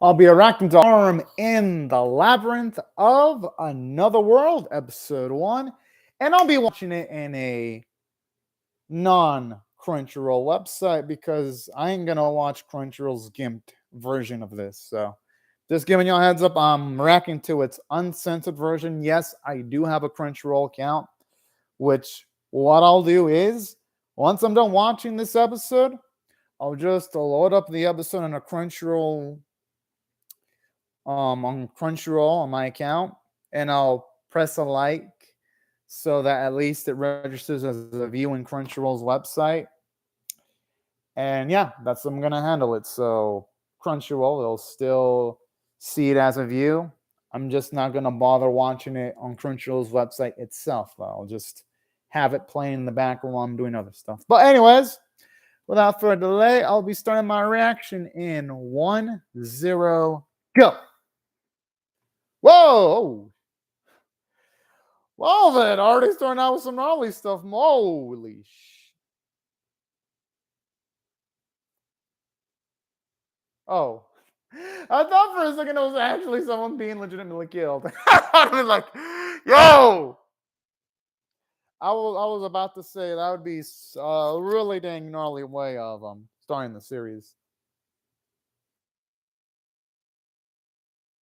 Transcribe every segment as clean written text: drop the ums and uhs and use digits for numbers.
I'll be reacting to Harem in the Labyrinth of Another World, episode 1. And I'll be watching it in a non Crunchyroll website because I ain't gonna watch Crunchyroll's gimped version of this. So just giving y'all a heads up, I'm reacting to its uncensored version. Yes, I do have a Crunchyroll account, which what I'll do is once I'm done watching this episode, I'll just load up the episode on a Crunchyroll on Crunchyroll on my account, and I'll press a like so that at least it registers as a view in Crunchyroll's website. And yeah, that's how I'm gonna handle it. So Crunchyroll, they'll still see it as a view. I'm just not gonna bother watching it on Crunchyroll's website itself. I'll just have it playing in the background while I'm doing other stuff. But anyways, without further delay, I'll be starting my reaction in 1-0 go. Whoa! Well then, already starting out with some gnarly stuff. Holy sh! Oh. I thought for a second it was actually someone being legitimately killed. I'd be like, yo! I was about to say that would be a really dang gnarly way of starting the series.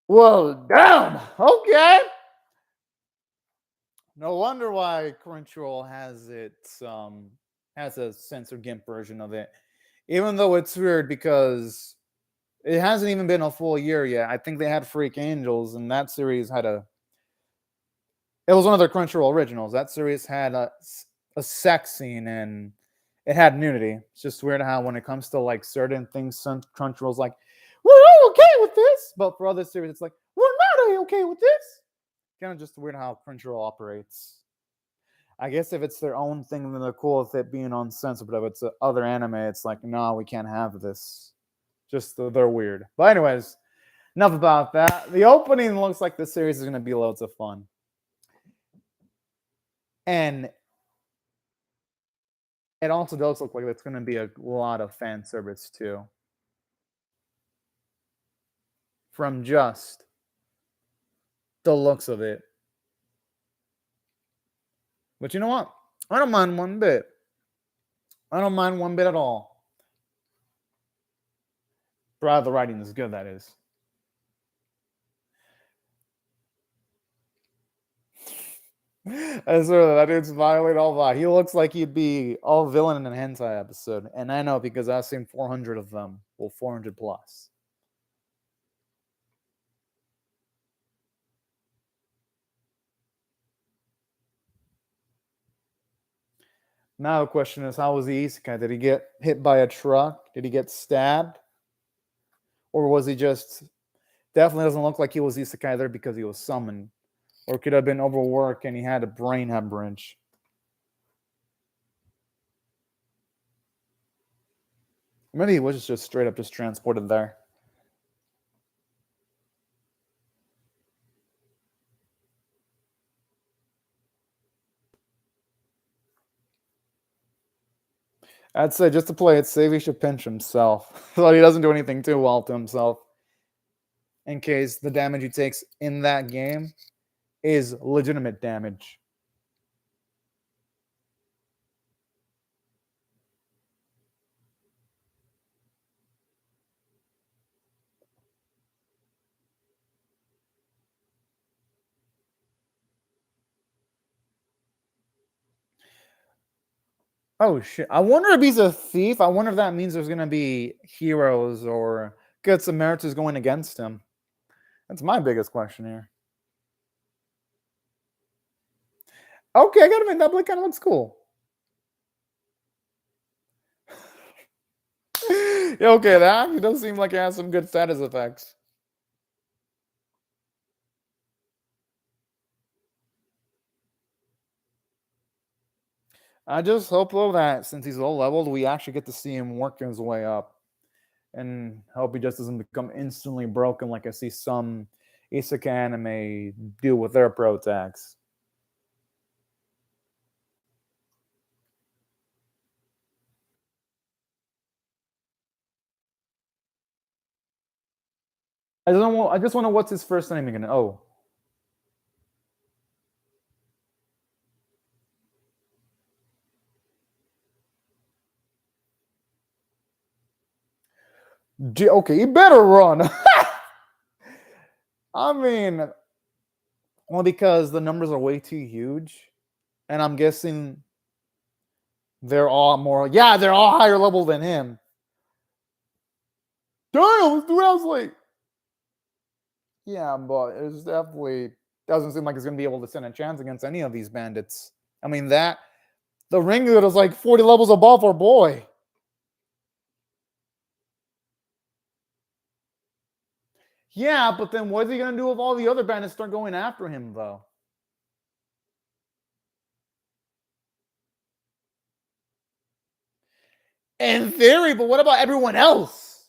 Whoa, damn! Okay. No wonder why Crunchyroll has a censored GIMP version of it. Even though it's weird because it hasn't even been a full year yet. I think they had Freak Angels, and that series had it was one of their Crunchyroll originals. That series had a sex scene and it had nudity. It's just weird how when it comes to like certain things, Crunchyroll's like, we're all okay with this, but for other series, it's like we're not okay with this. Kind of just weird how Crunchyroll operates. I guess if it's their own thing, then they're cool with it being uncensored. But if it's other anime, it's like, no, we can't have this. Just they're weird. But anyways, enough about that. The opening looks like this series is going to be loads of fun. And it also does look like it's going to be a lot of fan service too. From just the looks of it. But you know what? I don't mind one bit. I don't mind one bit at all. Provided the writing is good, that is. I swear that dude's violate all that. He looks like he'd be all villain in an hentai episode. And I know because I've seen 400 of them. Well, 400 plus. Now the question is, how was the Isekai? Did he get hit by a truck? Did he get stabbed? Or was he just... Definitely doesn't look like he was Isekai there because he was summoned. Or could have been overworked and he had a brain hemorrhage. Maybe he was just straight up just transported there. I'd say just to play it safe, he should pinch himself so he doesn't do anything too well to himself. In case the damage he takes in that game is legitimate damage. Oh shit. I wonder if he's a thief. I wonder if that means there's gonna be heroes or good Samaritans going against him. That's my biggest question here. Okay, I gotta admit that blade kind of looks cool. Yeah, okay, that actually does seem like it has some good status effects. I just hope though that since he's low leveled, we actually get to see him working his way up. And hope he just doesn't become instantly broken like I see some isekai anime do with their pro attacks. I just want to know what's his first name again. Oh. Okay, you better run. I mean, well, because the numbers are way too huge, and I'm guessing they're all more. Yeah, they're all higher level than him. Damn, dude, I was like, yeah, but it's definitely doesn't seem like he's gonna be able to stand a chance against any of these bandits. I mean, that the ring leader is like 40 levels above our boy. Yeah, but then what's he gonna do if all the other bandits start going after him, though? In theory, but what about everyone else?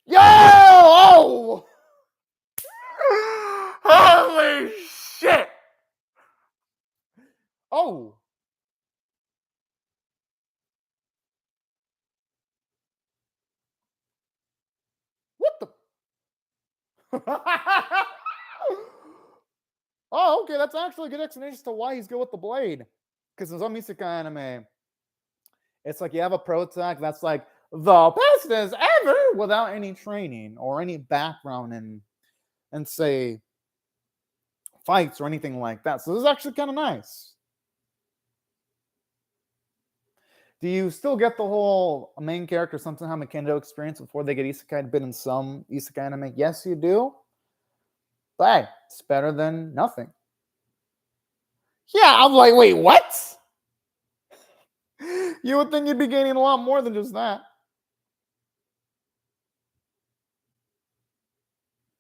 Yo! Oh! Holy shit! Oh! What the? Oh, okay, that's actually a good explanation as to why he's good with the blade. Because in some isekai anime, it's like you have a protag that's like the best as ever without any training or any background in, and say, fights or anything like that. So this is actually kind of nice. Do you still get the whole main character something have a Kendo experience before they get isekai bit in some isekai anime? Yes, you do. But hey, it's better than nothing. Yeah, I'm like, wait, what? You would think you'd be gaining a lot more than just that.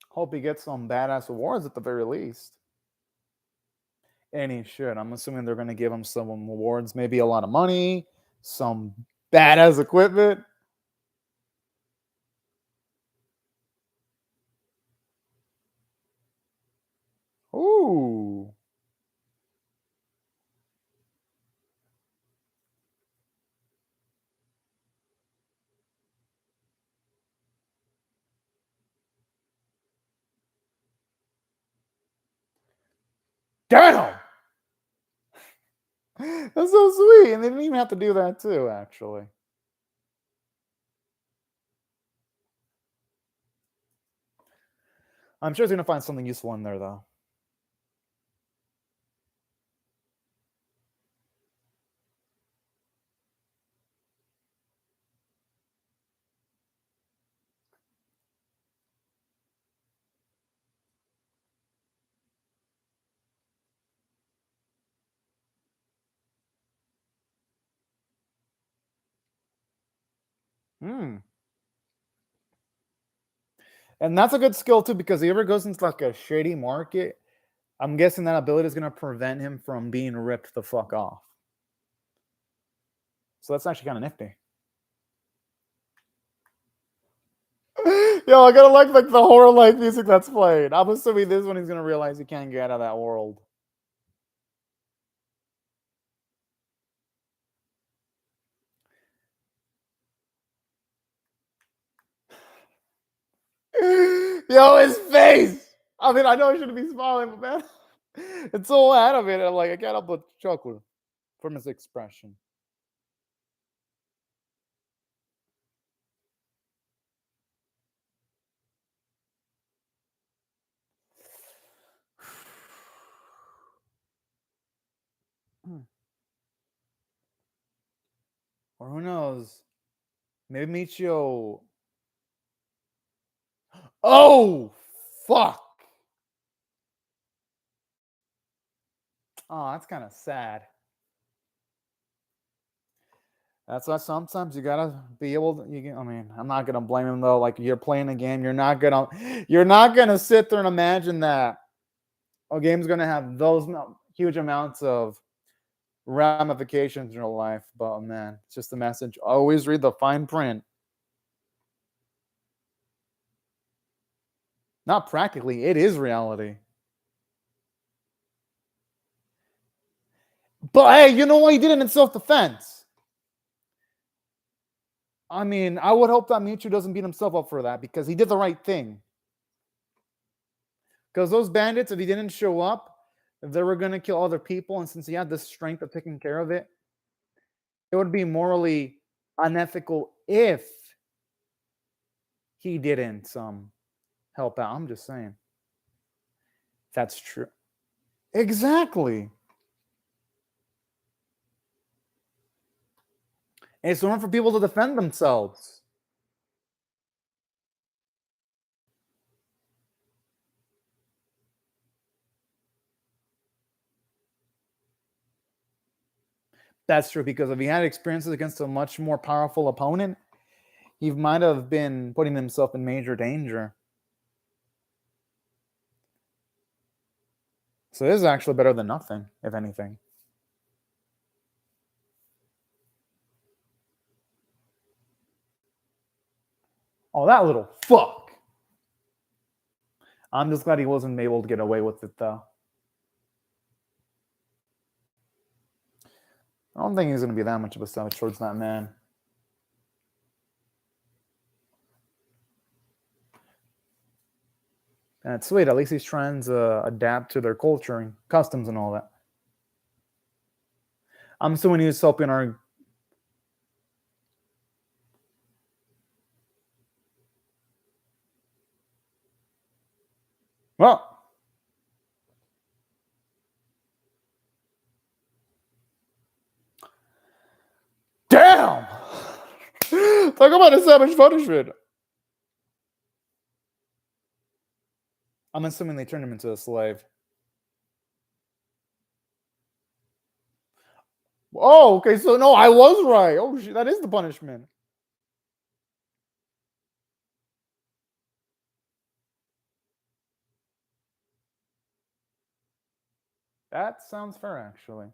Hope he gets some badass awards at the very least. And he should. I'm assuming they're going to give him some awards, maybe a lot of money, some badass equipment. Ooh. Damn! That's so sweet. And they didn't even have to do that, too, actually. I'm sure he's going to find something useful in there, though. Hmm. And that's a good skill, too, because if he ever goes into like a shady market, I'm guessing that ability is going to prevent him from being ripped the fuck off. So that's actually kind of nifty. Yo, I gotta like the horror like music that's played. I'm assuming this one he's gonna realize he can't get out of that world. Yo, his face! I mean, I know I shouldn't be smiling, but man, it's so animated. I'm like, I can't help but chuckle from his expression. Or who knows? Maybe Meikyuu. Oh, fuck! Oh, that's kind of sad. That's why sometimes you gotta be able to. I mean, I'm not gonna blame him though. Like you're playing a game, you're not gonna sit there and imagine that a game's gonna have those huge amounts of ramifications in your life. But man, it's just a message. Always read the fine print. Not practically, it is reality. But hey, you know what? He did it in self-defense. I mean, I would hope that Meikyuu doesn't beat himself up for that because he did the right thing. Because those bandits, if he didn't show up, they were going to kill other people. And since he had the strength of taking care of it, it would be morally unethical if he didn't help out. I'm just saying. That's true. Exactly. And it's normal for people to defend themselves. That's true, because if he had experiences against a much more powerful opponent, he might have been putting himself in major danger. So this is actually better than nothing, if anything. Oh, that little fuck. I'm just glad he wasn't able to get away with it, though. I don't think he's going to be that much of a savage towards that man. That's sweet. At least he's trying to adapt to their culture and customs and all that. I'm assuming he's helping our... Well... Damn! Talk about a savage punishment. I'm assuming they turned him into a slave. Oh, okay. So no, I was right. Oh shit, that is the punishment. That sounds fair, actually.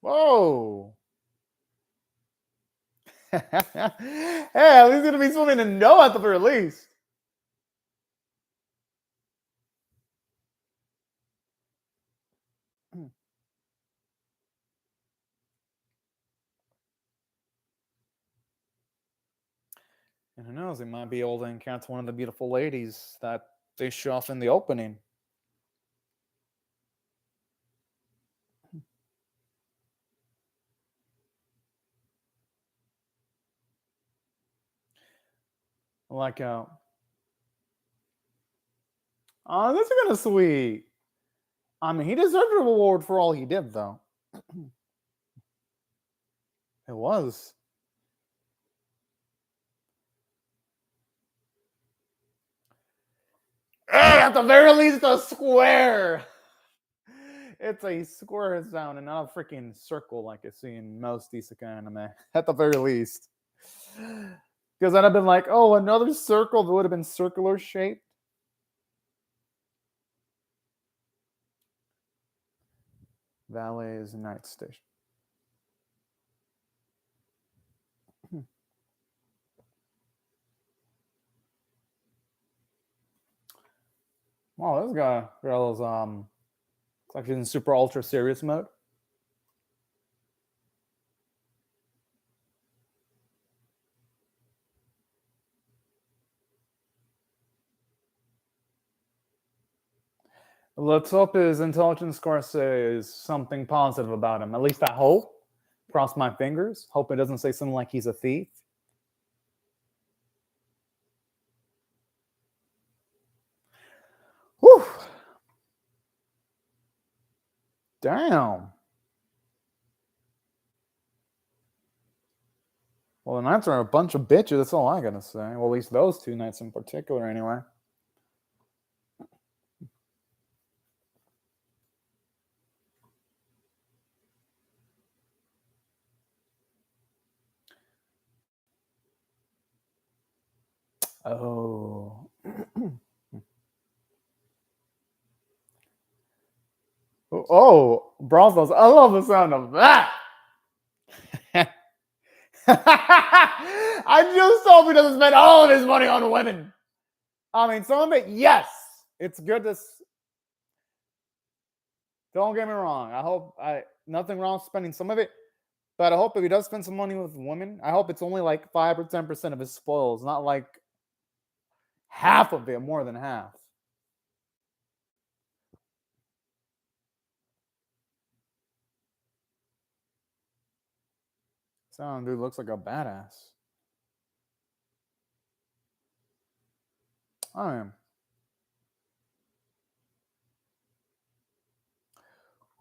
Whoa. Hey, at least he's gonna be swimming in no at the very least. And who knows, he might be able to encounter one of the beautiful ladies that they show off in the opening. Like, oh, this is kind of sweet. I mean, he deserved a reward for all he did, though. It was. Hey, at the very least, a square. It's a square sound and not a freaking circle like I see in most isekai anime. At the very least. Because I'd have been like, oh, another circle that would have been circular shaped. Valet's night station. Wow, this girl is it's like she's in super ultra serious mode. Let's hope his intelligence score says something positive about him. At least I hope. Cross my fingers. Hope it doesn't say something like he's a thief. Whew. Damn. Well, the knights are a bunch of bitches. That's all I gotta say. Well, at least those two knights in particular, anyway. Oh. Oh, brothels. I love the sound of that. I just hope he doesn't spend all of his money on women. I mean, some of it, yes, it's good to. Don't get me wrong. Nothing wrong spending some of it, but I hope if he does spend some money with women, I hope it's only like 5 or 10% of his spoils, not like half of it, more than half. Sound dude looks like a badass. I am.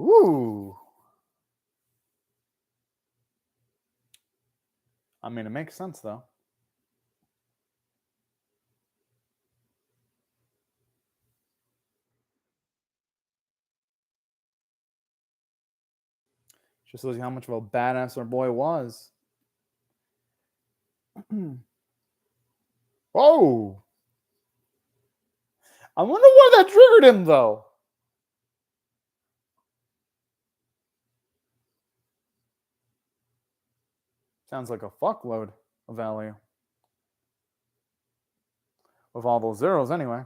Ooh. I mean, it makes sense though. Just shows you how much of a badass our boy was. Whoa. I wonder why that triggered him though. Sounds like a fuckload of value. With all those zeros anyway.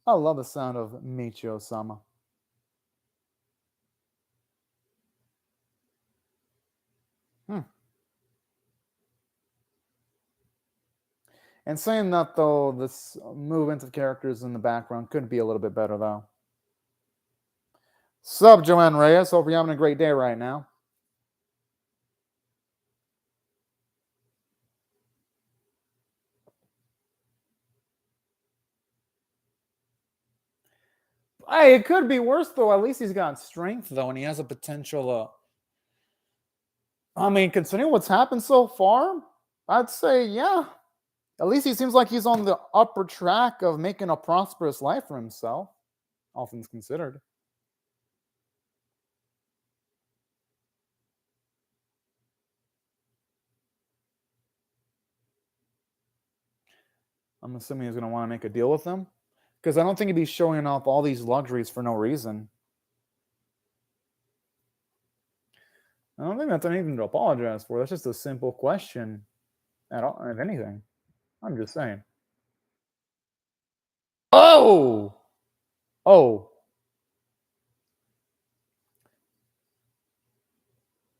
I love the sound of Meikyuu-sama. And saying that though, this movement of characters in the background could be a little bit better though. Sup, Joanne Reyes? Hope you're having a great day right now. Hey, it could be worse though. At least he's got strength though, and he has a potential. I mean, considering what's happened so far, I'd say yeah. At least he seems like he's on the upper track of making a prosperous life for himself, all things considered. I'm assuming he's going to want to make a deal with them, because I don't think he'd be showing off all these luxuries for no reason. I don't think that's anything to apologize for. That's just a simple question at all, if anything. I'm just saying. Oh! Oh.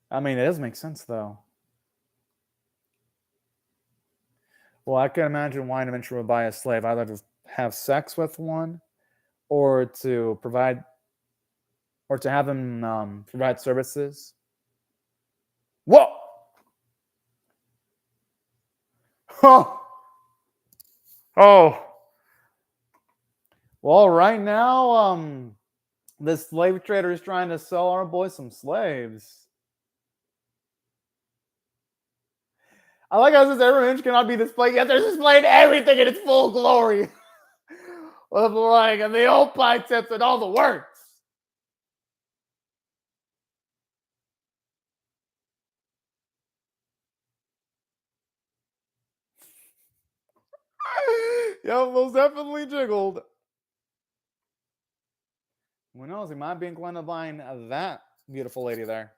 I mean, it does make sense, though. Well, I can imagine why an adventurer would buy a slave, either to have sex with one, or to provide, or to have them provide services. Whoa! Oh! Oh! Well, right now, this slave trader is trying to sell our boy some slaves. I like how this every image cannot be displayed, yet they're displaying everything in its full glory. With like and the old pie tips and all the works. Yeah, most definitely jiggled. Who knows? He might be inclined to buying that beautiful lady there.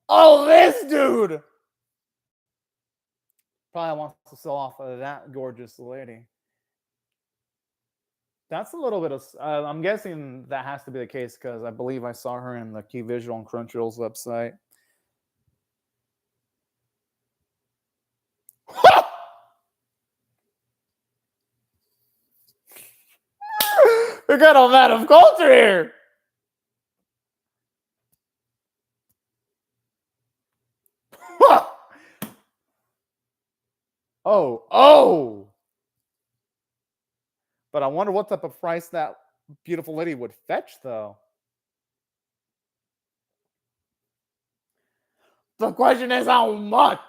Oh, this dude! Probably wants to sell off of that gorgeous lady. That's a little bit of. I'm guessing that has to be the case because I believe I saw her in the key visual on Crunchyroll's website. We got a man of culture here. Oh. But I wonder what type of price that beautiful lady would fetch, though. The question is how much?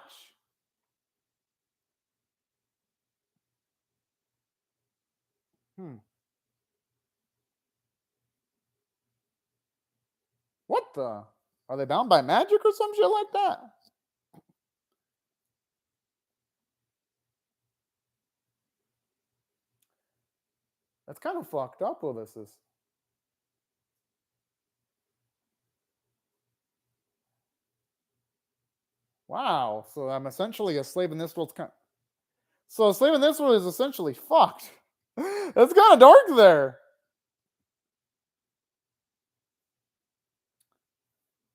What the? Are they bound by magic or some shit like that? That's kind of fucked up what this is. Wow. So I'm essentially a slave in this world. So a slave in this world is essentially fucked. That's kind of dark there.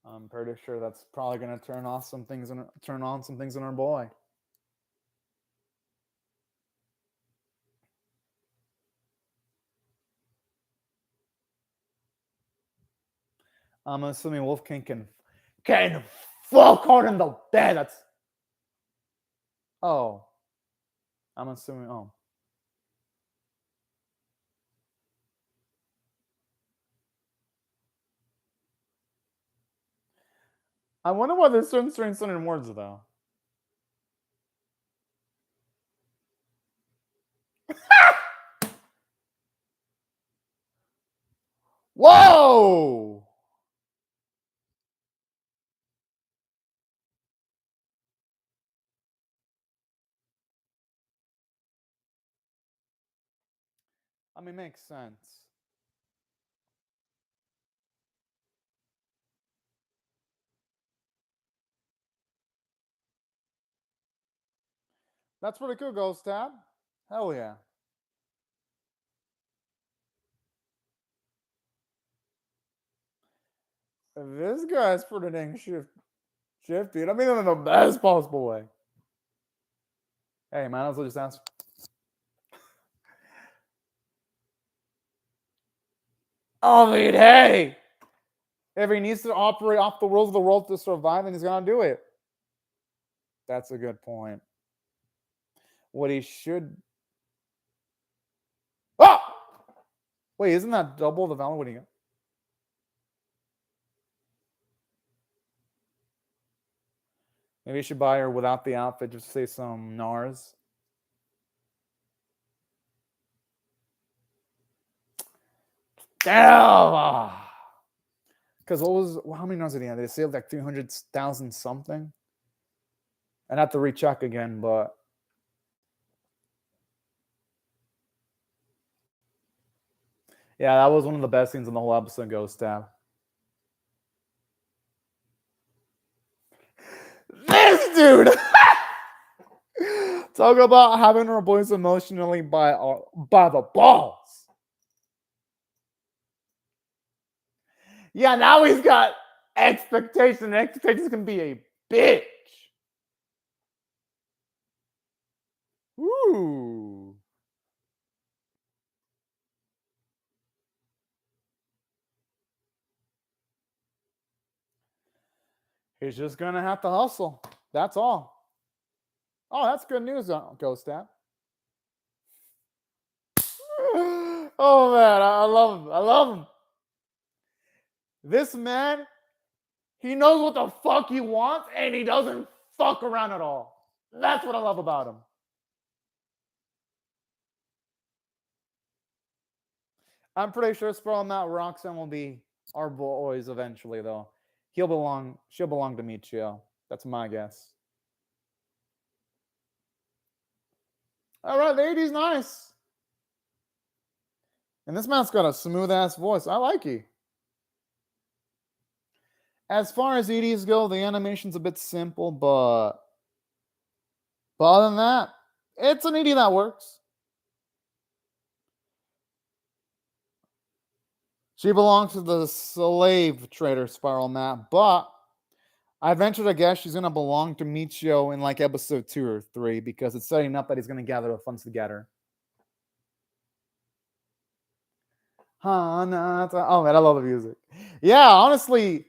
I'm pretty sure that's probably gonna turn on some things in our boy. I'm assuming Wolf King can fuck hard in the bed. That's I'm assuming I wonder why there's certain words though. Whoa! I mean, makes sense. That's pretty cool, Ghost Tab. Hell yeah. This guy's pretty dang shifty. I mean, in the best possible way. Hey, might as well just ask. I mean, hey! If he needs to operate off the rules of the world to survive, then he's gonna do it. That's a good point. What he should. Oh! Wait, isn't that double the value? What do you get? Maybe you should buy her without the outfit, just say some NARS. Damn! Because how many NARS did he have? They saved like 300,000 something. I'd have to recheck again, but. Yeah, that was one of the best scenes in the whole episode, Ghost Tab. This dude! Talk about having our boys emotionally by the balls. Yeah, now he's got expectation. Expectations can be a bitch. Ooh. He's just gonna have to hustle. That's all. Oh, that's good news, Ghost Tab. Oh man, I love him. I love him. This man, he knows what the fuck he wants, and he doesn't fuck around at all. That's what I love about him. I'm pretty sure Sparrow Matt Roxanne will be our boys eventually, though. She'll belong to Meikyuu. That's my guess. All right, the 80's nice. And this man's got a smooth ass voice. I like it. As far as EDs go, the animation's a bit simple, but other than that, it's an ED that works. She belongs to the slave trader Spiral Map, but I venture to guess she's gonna belong to Meikyuu in like episode 2 or 3 because it's setting up that he's gonna gather the funds together. Oh man, I love the music. Yeah, honestly,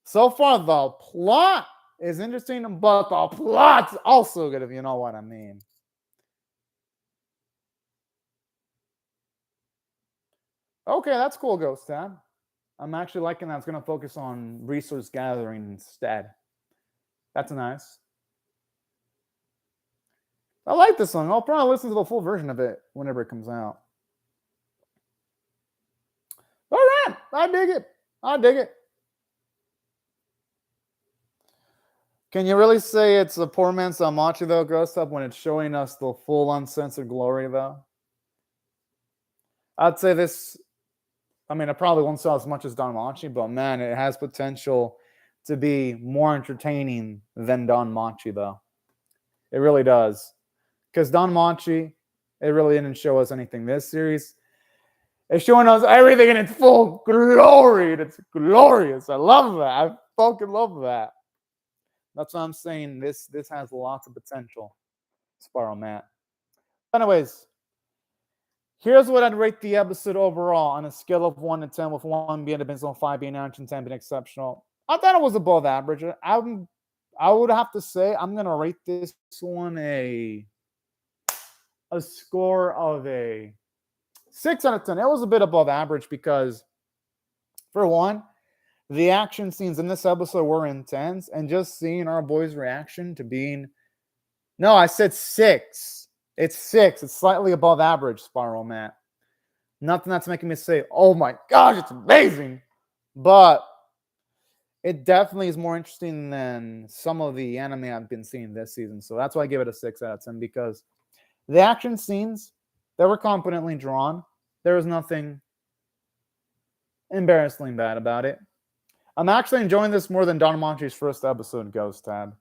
so far the plot is interesting, but the plot's also good if you know what I mean. Okay, that's cool, Ghost Tab. I'm actually liking that it's going to focus on resource gathering instead. That's nice. I like this song. I'll probably listen to the full version of it whenever it comes out. All right, I dig it. I dig it. Can you really say it's a poor man's Samachi, though, Ghost Tab, when it's showing us the full uncensored glory, though? I'd say this. I mean, it probably won't sell as much as Danmachi, but man, it has potential to be more entertaining than Danmachi, though. It really does. Because Danmachi, it really didn't show us anything. This series, it's showing us everything in its full glory. And it's glorious. I love that. I fucking love that. That's what I'm saying. This has lots of potential. Spiral Matt. Anyways, here's what I'd rate the episode overall on a scale of 1 to 10, with 1 being abysmal, 5 being average, and 10 being exceptional. I thought it was above average. I would have to say I'm gonna rate this one a score of a 6 out of 10. It was a bit above average because, for one, the action scenes in this episode were intense, and just seeing our boy's reaction to being... No, I said 6. It's 6. It's slightly above average, Spiral Matt. Nothing that's making me say, oh my gosh, it's amazing. But it definitely is more interesting than some of the anime I've been seeing this season. So that's why I give it a 6 out of 10, because the action scenes, they were competently drawn. There was nothing embarrassingly bad about it. I'm actually enjoying this more than Danmachi's first episode, Ghost Tab.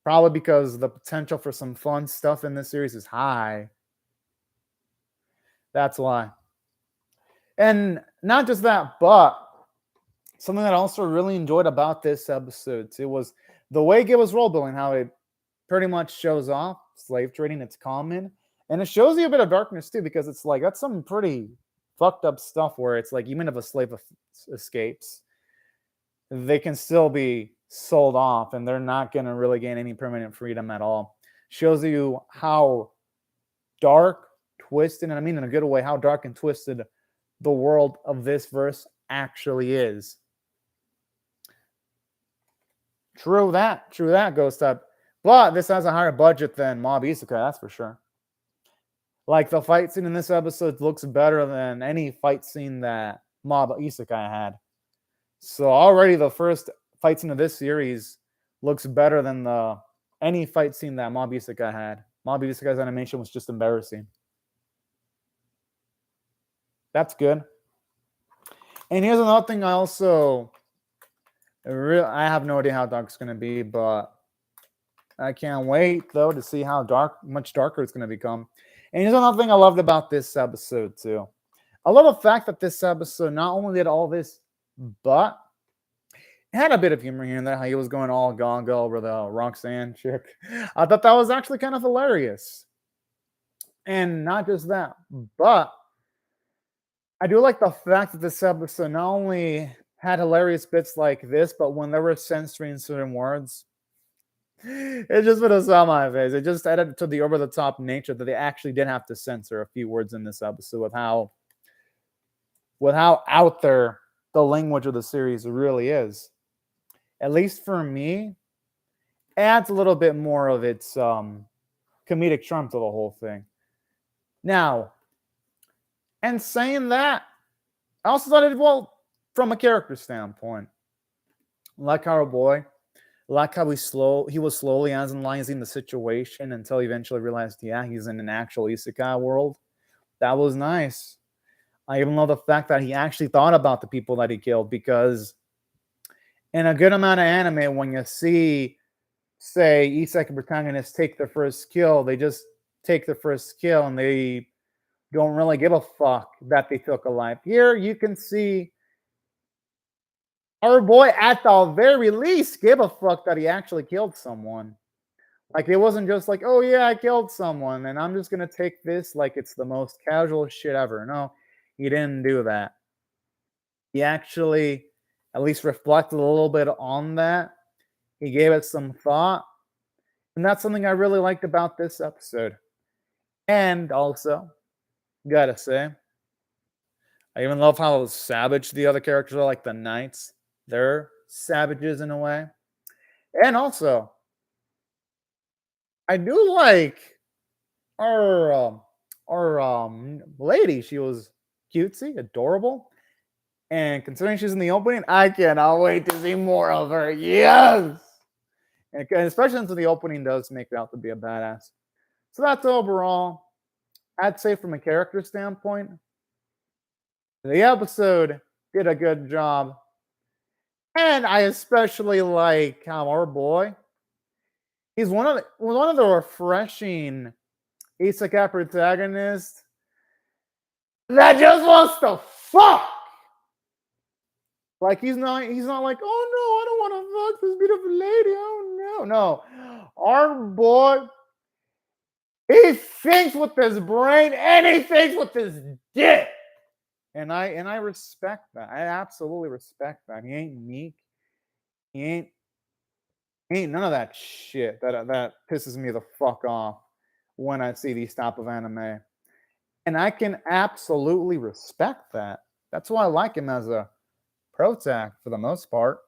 Probably because the potential for some fun stuff in this series is high. That's why. And not just that, but something that I also really enjoyed about this episode too was the way it was role building, how it pretty much shows off slave trading. It's common. And it shows you a bit of darkness too, because it's like, that's some pretty fucked up stuff where it's like, even if a slave escapes, they can still be sold off and they're not going to really gain any permanent freedom at all. Shows you how dark, twisted, and I mean in a good way, how dark and twisted the world of this verse actually is. True that, Ghost Up. But this has a higher budget than Mob Isekai, that's for sure. Like, the fight scene in this episode looks better than any fight scene that Mob Isekai had. So already the first fight scene of this series looks better than any fight scene that Mob Isekai had. Mob Isekai's animation was just embarrassing. That's good. And here's another thing I have no idea how dark it's going to be, but I can't wait, though, to see how much darker it's going to become. And here's another thing I loved about this episode, too. I love the fact that this episode not only did all this, but it had a bit of humor here and there, how he was going all gaga over the Roxanne chick. I thought that was actually kind of hilarious. And not just that, but I do like the fact that this episode not only had hilarious bits like this, but when they were censoring certain words, it just put a smile on my face. It just added to the over-the-top nature that they actually did have to censor a few words in this episode with how out there the language of the series really is. At least for me, it adds a little bit more of its comedic charm to the whole thing. Now, and saying that, I also thought it, well, from a character standpoint, like our boy, like how he was slowly analyzing the situation until he eventually realized, yeah, he's in an actual isekai world. That was nice. I even love the fact that he actually thought about the people that he killed, because in a good amount of anime, when you see, say, isekai protagonists take their first kill, they just take their first kill and they don't really give a fuck that they took a life. Here, you can see our boy, at the very least, gave a fuck that he actually killed someone. Like, it wasn't just like, oh yeah, I killed someone, and I'm just going to take this like it's the most casual shit ever. No, he didn't do that. He actually at least reflected a little bit on that. He gave it some thought. And that's something I really liked about this episode. And also, gotta say, I even love how savage the other characters are, like the knights. They're savages in a way. And also, I do like our lady. She was cutesy, adorable. And considering she's in the opening, I cannot wait to see more of her. Yes! And especially since the opening does make her out to be a badass. So that's overall I'd say from a character standpoint, the episode did a good job. And I especially like how our boy, he's one of the refreshing Isekai protagonists that just wants to fuck. Like he's not like, oh no, I don't want to fuck this beautiful lady. Oh no. No. Our boy, he thinks with his brain and he thinks with his dick. And I respect that. I absolutely respect that. He ain't meek. He ain't none of that shit that pisses me the fuck off when I see these type of anime. And I can absolutely respect that. That's why I like him as a protag for the most part.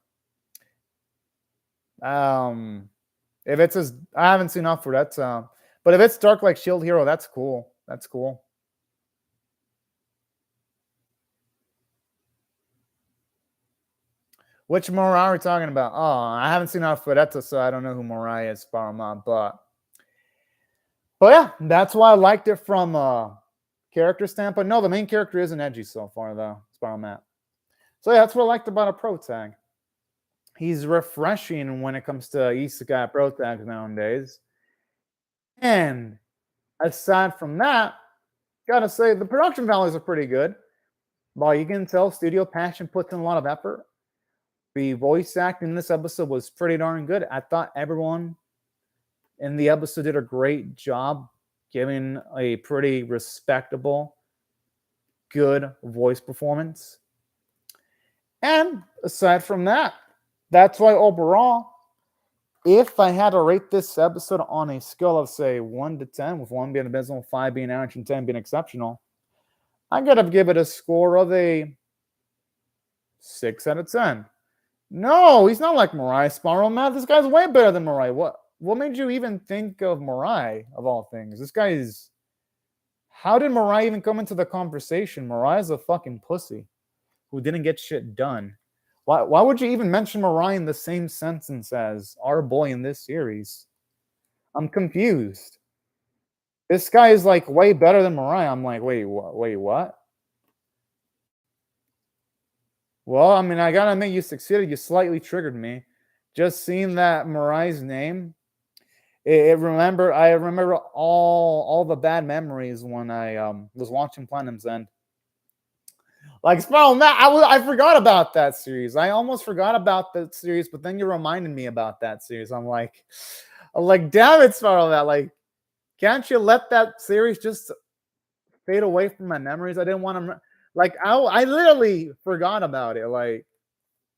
If it's as I haven't seen enough for that, but if it's dark like Shield Hero, that's cool. That's cool. Which Morai are we talking about? Oh, I haven't seen enough for that, so I don't know who Morai is, Sparma, but yeah, that's why I liked it from a character standpoint. No, the main character isn't edgy so far, though, Sparma. So yeah, that's what I liked about a protag. He's refreshing when it comes to Isekai protags nowadays. And aside from that, gotta say the production values are pretty good. Well, you can tell Studio Passion puts in a lot of effort. The voice acting in this episode was pretty darn good. I thought everyone in the episode did a great job giving a pretty respectable, good voice performance. And aside from that, that's why overall, if I had to rate this episode on a scale of, say, 1 to 10, with 1 being abysmal, 5 being average, and 10 being exceptional, I gotta give it a score of a 6 out of 10. No, he's not like Morai Spiral Math. This guy's way better than Morai. What made you even think of Morai, of all things? This guy is... How did Morai even come into the conversation? Morai is a fucking pussy who didn't get shit done. Why would you even mention Morai in the same sentence as our boy in this series? I'm confused. This guy is like way better than Morai. I'm like, wait, what? Well, I mean, I gotta admit, you succeeded. You slightly triggered me. Just seeing that Morai's name, I remember all the bad memories when I was watching Platinum's End. Like, Spiral Matt, I forgot about that series. I almost forgot about that series, but then you reminded me about that series. I'm like, damn it, Spiral Matt. Like, can't you let that series just fade away from my memories? I didn't want to. Like, I literally forgot about it. Like,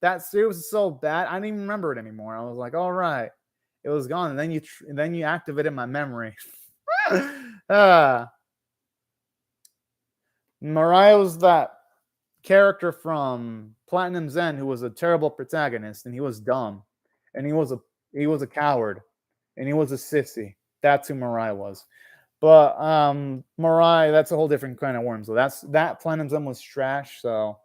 that series was so bad, I didn't even remember it anymore. I was like, all right, it was gone. And then you activated my memory. Mariah was that character from Platinum's End who was a terrible protagonist, and he was dumb, and he was a coward, and he was a sissy. That's who Mariah was. But Morai, that's a whole different kind of worm. So that Platinum's End was trash. So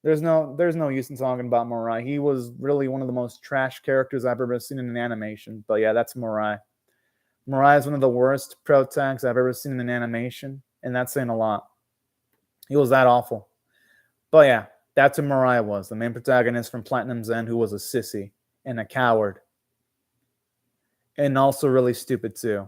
there's no use in talking about Morai. He was really one of the most trash characters I've ever seen in an animation. But yeah, that's Morai. Morai is one of the worst protags I've ever seen in an animation, and that's saying a lot. He was that awful. But yeah, that's who Morai was, the main protagonist from Platinum's End, who was a sissy and a coward, and also really stupid too.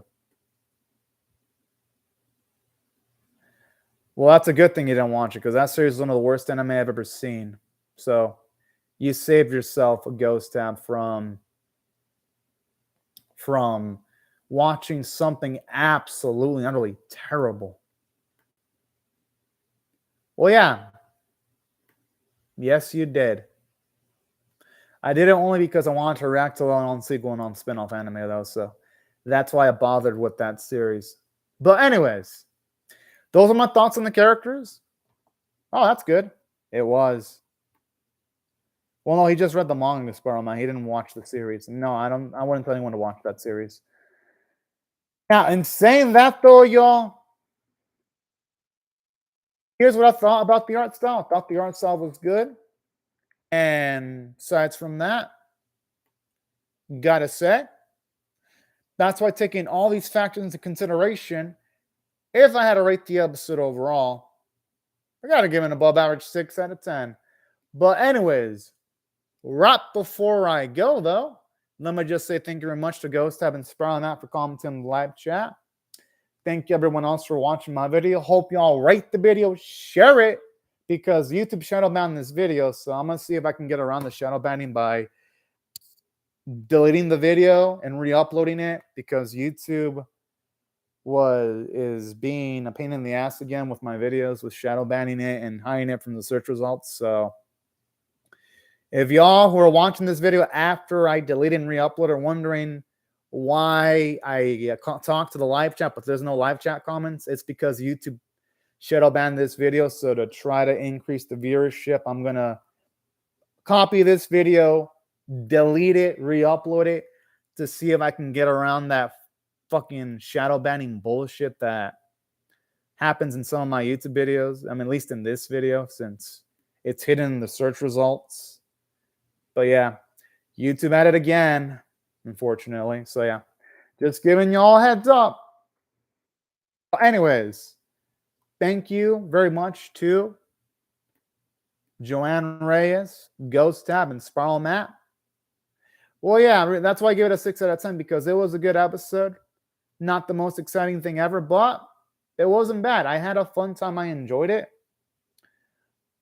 Well, that's a good thing you didn't watch it, because that series is one of the worst anime I've ever seen. So you saved yourself a ghost tab from watching something absolutely, utterly terrible. Well, yeah. Yes, you did. I did it only because I wanted to react to on sequel and on spin-off anime, though, so that's why I bothered with that series. But anyways, those are my thoughts on the characters. Oh, that's good. It was. Well, no, he just read the manga, Sparrow Man. He didn't watch the series. No, I wouldn't tell anyone to watch that series. Now, in saying that, though, y'all, here's what I thought about the art style. I thought the art style was good. And aside from that, gotta say, that's why taking all these factors into consideration, if I had to rate the episode overall, I gotta give it an above average 6 out of 10. But anyways, right before I go though, let me just say thank you very much to Ghost Tab and Sprout out for commenting in the live chat. Thank you everyone else for watching my video. Hope y'all rate the video, share it, because YouTube shadow banned this video. So I'm gonna see if I can get around the shadow banning by deleting the video and re-uploading it, because YouTube is being a pain in the ass again with my videos, with shadow banning it and hiding it from the search results. So if y'all who are watching this video after I deleted and re-upload are wondering why I talk to the live chat but there's no live chat comments, it's because YouTube shadow banned this video. So to try to increase the viewership, I'm gonna copy this video, delete it, re-upload it to see if I can get around that fucking shadow banning bullshit that happens in some of my YouTube videos. I mean, at least in this video, since it's hidden in the search results. But yeah, YouTube at it again, unfortunately. So yeah, just giving y'all a heads up. Anyways, thank you very much to Joanne Reyes, Ghost Tab, and Sparrow Matt. Well, yeah, that's why I give it a 6 out of 10, because it was a good episode. Not the most exciting thing ever, but it wasn't bad. I had a fun time. I enjoyed it.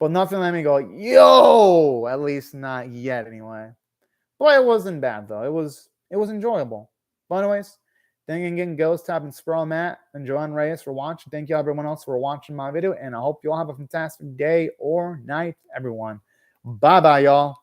But nothing let me go, yo, at least not yet anyway. But it wasn't bad though. It was enjoyable. But anyways, thank you again, Ghost Tab and Sproul Matt and Joanne Reyes for watching. Thank you everyone else for watching my video, and I hope you all have a fantastic day or night, everyone. Bye-bye, y'all.